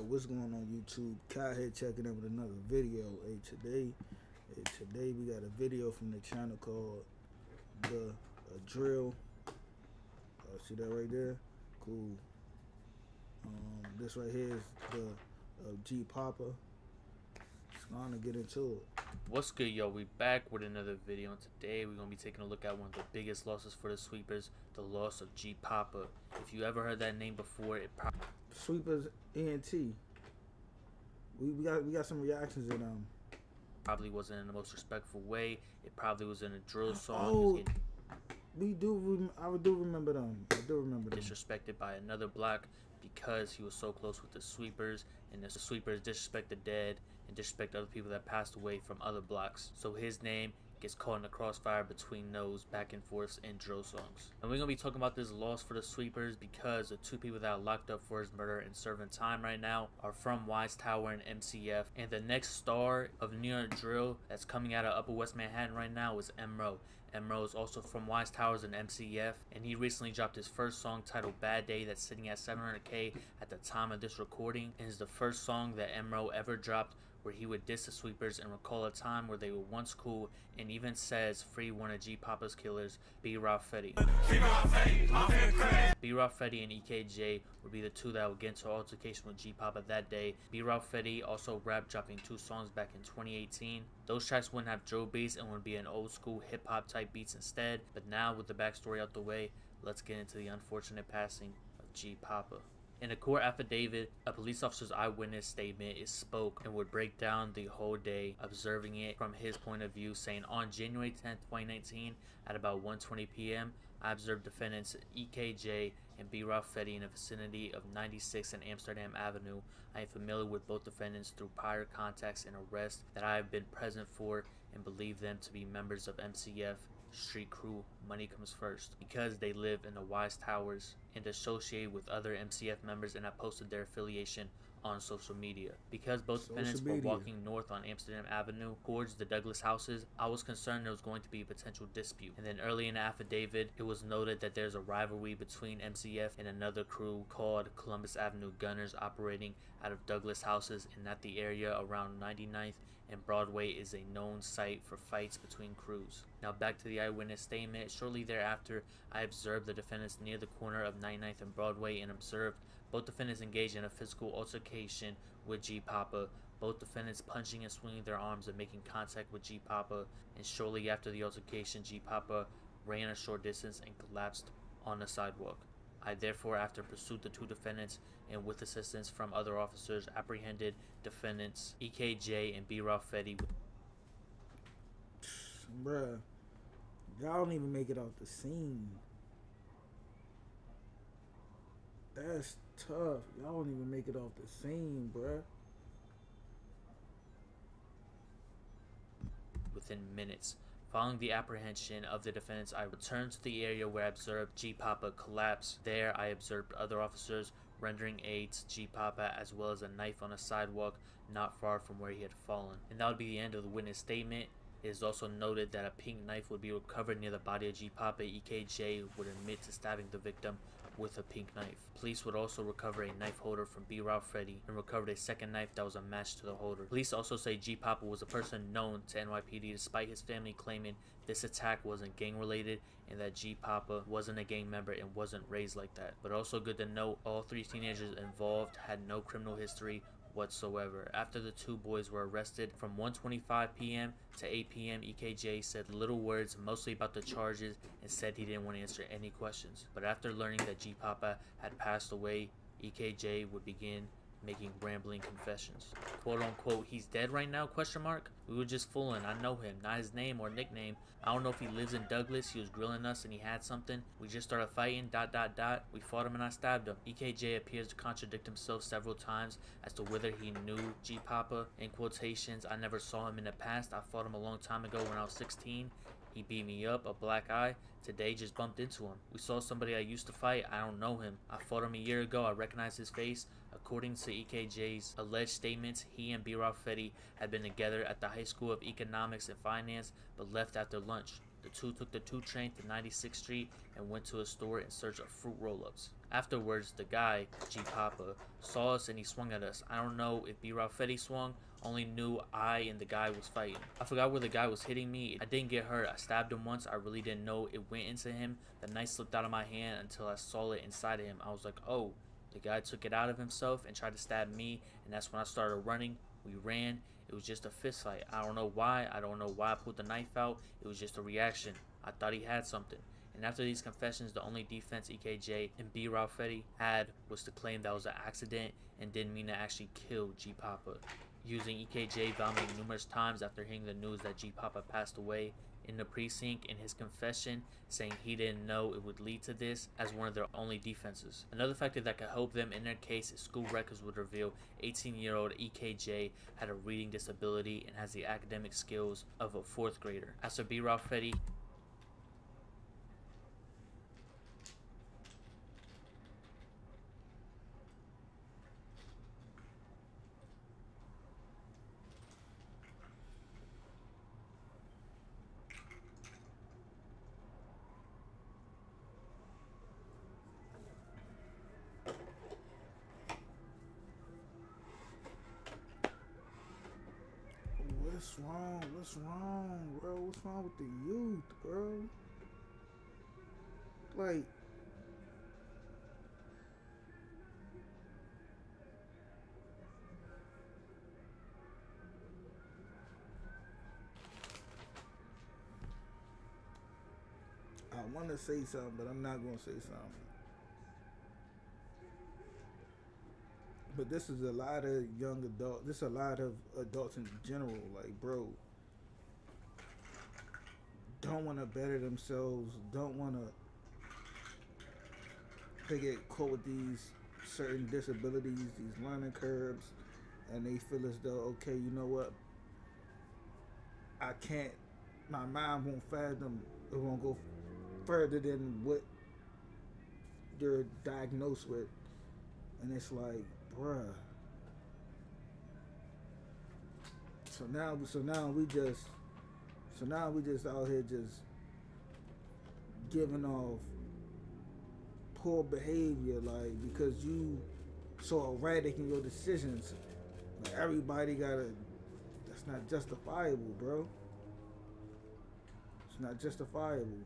What's going on YouTube? Kai here checking in with another video. Today we got a video from the channel called the Drill. See that right there? Cool. This right here is the G Poppa. Just gonna get into it. What's good, yo? We back with another video, and today we're gonna be taking a look at one of the biggest losses for the Sweepers, the loss of G Poppa. If you ever heard that name before, it probably Sweepers ENT. We got some reactions in probably wasn't in the most respectful way. It probably was in a drill song. Oh, I do remember them. I do remember them. Disrespected by another block because he was so close with the Sweepers, and the Sweepers disrespect the dead and disrespect other people that passed away from other blocks. So his name gets caught in the crossfire between those back and forths in drill songs. And we're going to be talking about this loss for the Sweepers because the two people that are locked up for his murder and serving time right now are from Wise Tower and MCF. And the next star of New York drill that's coming out of Upper West Manhattan right now is Emro. Emro is also from Wise Towers and MCF, and he recently dropped his first song titled Bad Day that's sitting at 700K at the time of this recording, and is the first song that Emro ever dropped where he would diss the Sweepers and recall a time where they were once cool, and even says free one of G Poppa's killers, B-Rob Fetty. B-Rob Fetty and EKJ would be the two that would get into an altercation with G Poppa that day. B-Rob Fetty also rapped, dropping 2 songs back in 2018. Those tracks wouldn't have drill beats and would be an old school hip hop type beats instead. But now with the backstory out the way, let's get into the unfortunate passing of G Poppa. In a court affidavit, a police officer's eyewitness statement is spoke and would break down the whole day, observing it from his point of view, saying, on January 10th, 2019, at about 1:20 p.m., I observed defendants EKJ and B-Rob Fetty in the vicinity of 96 and Amsterdam Avenue. I am familiar with both defendants through prior contacts and arrests that I have been present for and believe them to be members of MCF. Street crew, money comes first, because they live in the Wise Towers and associate with other MCF members, and I posted their affiliation on social media. Because both defendants were walking north on Amsterdam Avenue towards the Douglas houses, I was concerned there was going to be a potential dispute. And then early in the affidavit, it was noted that there's a rivalry between MCF and another crew called Columbus Avenue Gunners operating out of Douglas houses, and that the area around 99th and Broadway is a known site for fights between crews. Now back to the eyewitness statement. Shortly thereafter, I observed the defendants near the corner of 99th and Broadway and observed both defendants engaged in a physical altercation with G Poppa. Both defendants punching and swinging their arms and making contact with G Poppa, and shortly after the altercation, G Poppa ran a short distance and collapsed on the sidewalk. I therefore, after pursued the two defendants and with assistance from other officers, apprehended defendants EKJ and B-Rob Fetty. Bruh, y'all don't even make it off the scene. That's tough. Y'all don't even make it off the scene, bruh. Within minutes. Following the apprehension of the defendants, I returned to the area where I observed G Poppa collapse. There, I observed other officers rendering aid to G Poppa, as well as a knife on a sidewalk not far from where he had fallen. And that would be the end of the witness statement. It is also noted that a pink knife would be recovered near the body of G Poppa. EKJ would admit to stabbing the victim with a pink knife. Police would also recover a knife holder from B-Rob Fetty and recovered a second knife that was a match to the holder. Police also say G Poppa was a person known to NYPD, despite his family claiming this attack wasn't gang related and that G Poppa wasn't a gang member and wasn't raised like that. But also good to note, all 3 teenagers involved had no criminal history whatsoever. After the 2 boys were arrested from 1:25 p.m. to 8 p.m., EKJ said little words, mostly about the charges, and said he didn't want to answer any questions. But after learning that G Poppa had passed away, EKJ would begin making rambling confessions. Quote unquote, he's dead right now, question mark? We were just fooling, I know him, not his name or nickname. I don't know if he lives in Douglas, he was grilling us and he had something. We just started fighting, ... We fought him and I stabbed him. EKJ appears to contradict himself several times as to whether he knew G Poppa. In quotations, I never saw him in the past, I fought him a long time ago when I was 16. He beat me up, a black eye. Today just bumped into him. We saw somebody I used to fight. I don't know him. I fought him a year ago. I recognize his face. According to EKJ's alleged statements, he and B-Rob Fetty had been together at the High School of Economics and Finance, but left after lunch. The two took the 2 train to 96th Street and went to a store in search of fruit roll-ups. Afterwards, the guy, G Poppa, saw us and he swung at us. I don't know if B Ralphetti swung, only knew I and the guy was fighting. I forgot where the guy was hitting me. I didn't get hurt. I stabbed him once. I really didn't know it went into him. The knife slipped out of my hand until I saw it inside of him. I was like, oh, the guy took it out of himself and tried to stab me, and that's when I started running. We ran. It was just a fist fight. I don't know why. I don't know why I pulled the knife out. It was just a reaction. I thought he had something. And after these confessions, the only defense EKJ and B Ralphetti had was to claim that was an accident and didn't mean to actually kill G Poppa. Using EKJ vomiting numerous times after hearing the news that G Poppa passed away in the precinct, in his confession saying he didn't know it would lead to this as one of their only defenses. Another factor that could help them in their case is school records would reveal 18-year-old EKJ had a reading disability and has the academic skills of a 4th grader. As for B Ralphetti, what's wrong? What's wrong, bro? What's wrong with the youth, bro? Like, I want to say something, but I'm not going to say something. But this is a lot of young adults. This is a lot of adults in general. Like, bro, don't want to better themselves. Don't want to. They get caught with these certain disabilities, these learning curves, and they feel as though, okay, you know what? I can't. My mind won't fathom. It won't go further than what they're diagnosed with, and it's like, bruh. So now we just out here just giving off poor behavior, like, because you so erratic in your decisions. Like, everybody gotta. That's not justifiable, bro. It's not justifiable.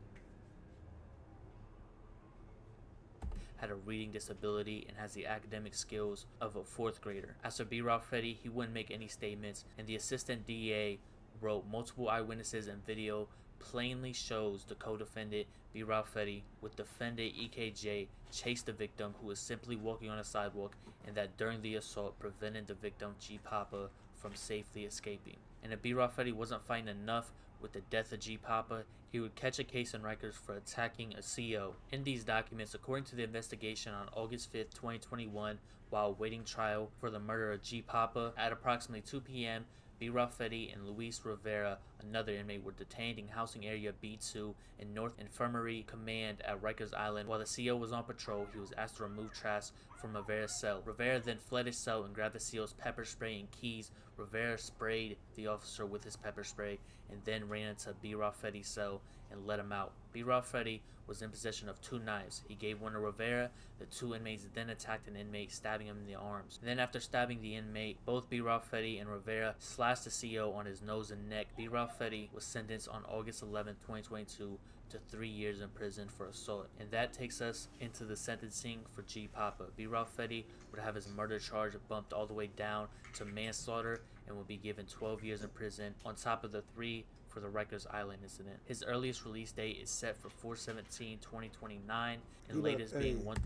had a reading disability and has the academic skills of a 4th grader. As for B Ralphetti, he wouldn't make any statements, and the assistant DA wrote multiple eyewitnesses and video plainly shows the co-defendant B Ralphetti with defendant EKJ chased the victim, who was simply walking on a sidewalk, and that during the assault prevented the victim G Poppa from safely escaping. And if B Ralphetti wasn't fighting enough with the death of G Poppa, he would catch a case in Rikers for attacking a CO. In these documents, according to the investigation on August 5th, 2021, while awaiting trial for the murder of G Poppa, at approximately 2 p.m., B Ralphetti and Luis Rivera, another inmate, were detained in housing area B2 in North Infirmary Command at Rikers Island. While the CO was on patrol, he was asked to remove trash from Rivera's cell. Rivera then fled his cell and grabbed the CO's pepper spray and keys. Rivera sprayed the officer with his pepper spray and then ran into B Ralphetti's cell and let him out. B Ralphetti was in possession of 2 knives. He gave one to Rivera. The 2 inmates then attacked an inmate, stabbing him in the arms. And then after stabbing the inmate, both B Ralphetti and Rivera slashed the CO on his nose and neck. B Ralphetti was sentenced on August 11, 2022 to 3 years in prison for assault. And that takes us into the sentencing for G Poppa. B Ralphetti would have his murder charge bumped all the way down to manslaughter and would be given 12 years in prison on top of the 3 for the Rikers Island incident. His earliest release date is set for 4/17/2029, and latest being one.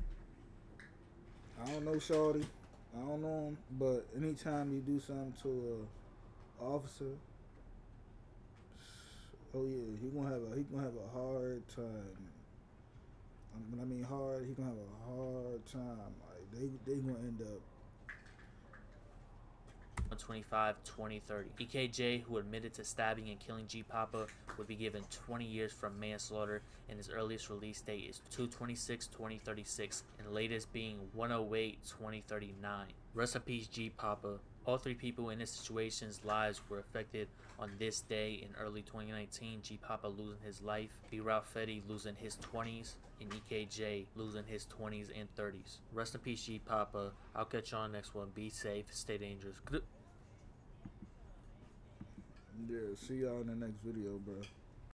I don't know, shorty. I don't know him, but anytime you do something to a officer, oh yeah, he gonna have a hard time. When I mean hard, he gonna have a hard time. Like they gonna end up 125/2030. EKJ, who admitted to stabbing and killing G Poppa, would be given 20 years from manslaughter, and his earliest release date is 2/26/2036, and latest being 108/2039. Rest in peace, G Poppa. All three people in this situation's lives were affected on this day in early 2019. G Poppa losing his life, B Ralph Fetty losing his 20s, and EKJ losing his 20s and 30s. Rest in peace, G Poppa. I'll catch you on the next one. Be safe, stay dangerous. Yeah, see y'all in the next video, bro.